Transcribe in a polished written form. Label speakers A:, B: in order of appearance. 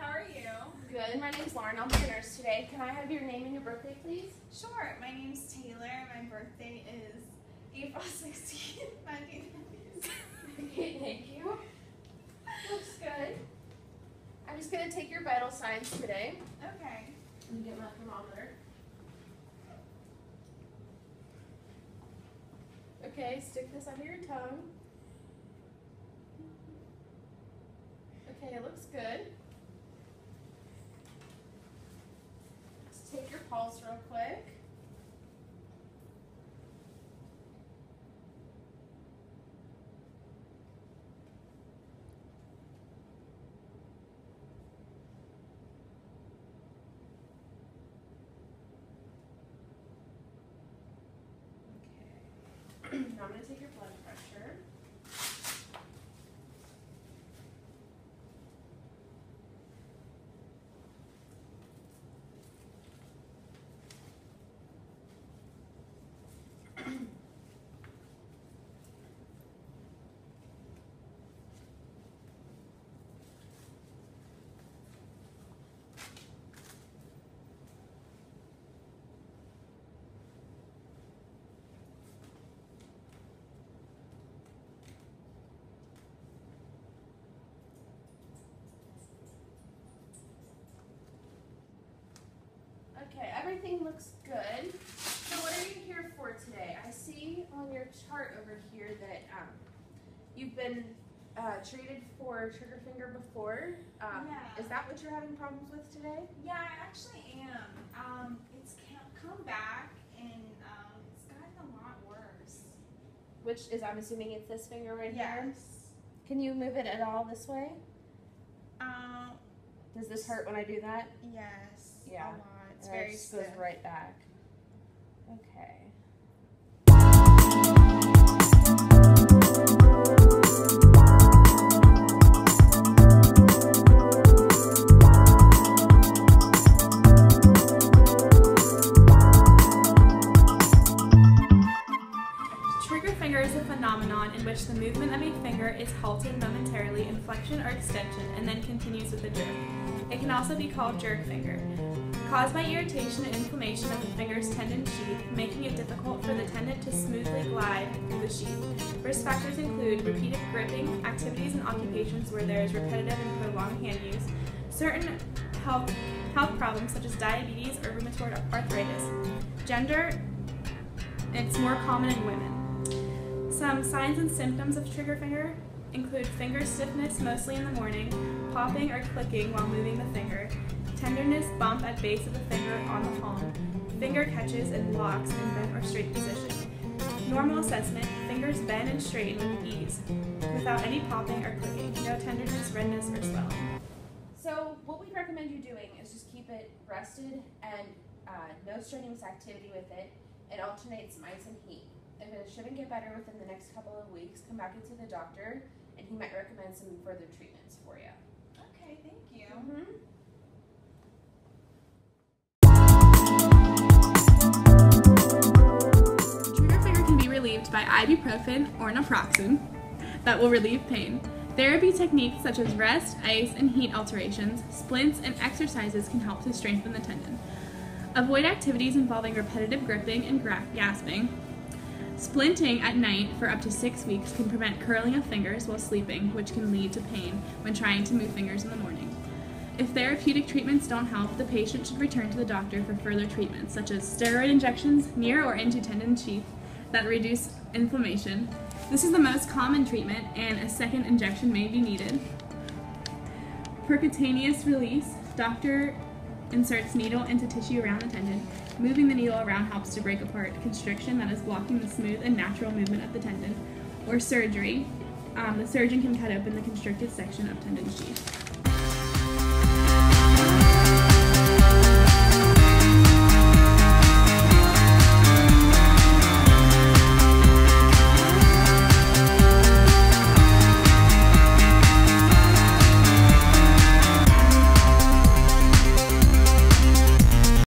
A: How are you?
B: Good. My name's Lauren. I'll be your nurse today. Can I have your name and your birthday, please?
A: Sure. My name's Taylor. My birthday is April 16th, 1990s.
B: Okay, thank you. Looks good. I'm just going to take your vital signs today.
A: Okay.
B: Let me get my thermometer. Okay, stick this under your tongue. Okay, it looks good. Let's take your pulse real quick. Okay. Now I'm going to take your blood pressure. Okay, everything looks good. So what are you here for today? I see on your chart over here that you've been treated for trigger finger before.
A: Yeah.
B: Is that what you're having problems with today?
A: Yeah, I actually am. It's come back and it's gotten a lot worse.
B: Which is, I'm assuming it's this finger right here?
A: Yes.
B: Can you move it at all this way? Does this hurt when I do that?
A: Yes.
B: Yeah.
A: A lot. It's
B: And it
A: very
B: just
A: stiff.
B: goes right back. Okay.
C: Trigger finger is a phenomenon in which the movement of a finger is halted momentarily in flexion or extension and then continues with a jerk. It can also be called jerk finger. Caused by irritation and inflammation of the finger's tendon sheath, making it difficult for the tendon to smoothly glide through the sheath. Risk factors include repeated gripping, activities and occupations where there is repetitive and prolonged hand use, certain health problems such as diabetes or rheumatoid arthritis. Gender, it's more common in women. Some signs and symptoms of trigger finger include finger stiffness, mostly in the morning, popping or clicking while moving the finger, tenderness, bump at base of the finger on the palm, finger catches and locks in bent or straight position. Normal assessment, fingers bend and straighten with ease, without any popping or clicking, no tenderness, redness, or swelling.
B: So what we recommend you doing is just keep it rested and no strenuous activity with it. It alternates some ice and heat. If it shouldn't get better within the next couple of weeks, come back into the doctor and he might recommend some further treatments for you.
A: Okay, thank you.
C: Trigger finger can be relieved by ibuprofen or naproxen that will relieve pain. Therapy techniques such as rest, ice, and heat alterations, splints, and exercises can help to strengthen the tendon. Avoid activities involving repetitive gripping and gasping. Splinting at night for up to 6 weeks can prevent curling of fingers while sleeping, which can lead to pain when trying to move fingers in the morning. If therapeutic treatments don't help, the patient should return to the doctor for further treatments, such as steroid injections near or into tendon sheath that reduce inflammation. This is the most common treatment, and a second injection may be needed. Percutaneous release. Doctor inserts needle into tissue around the tendon. Moving the needle around helps to break apart constriction that is blocking the smooth and natural movement of the tendon. Or surgery. The surgeon can cut open the constricted section of tendon sheath.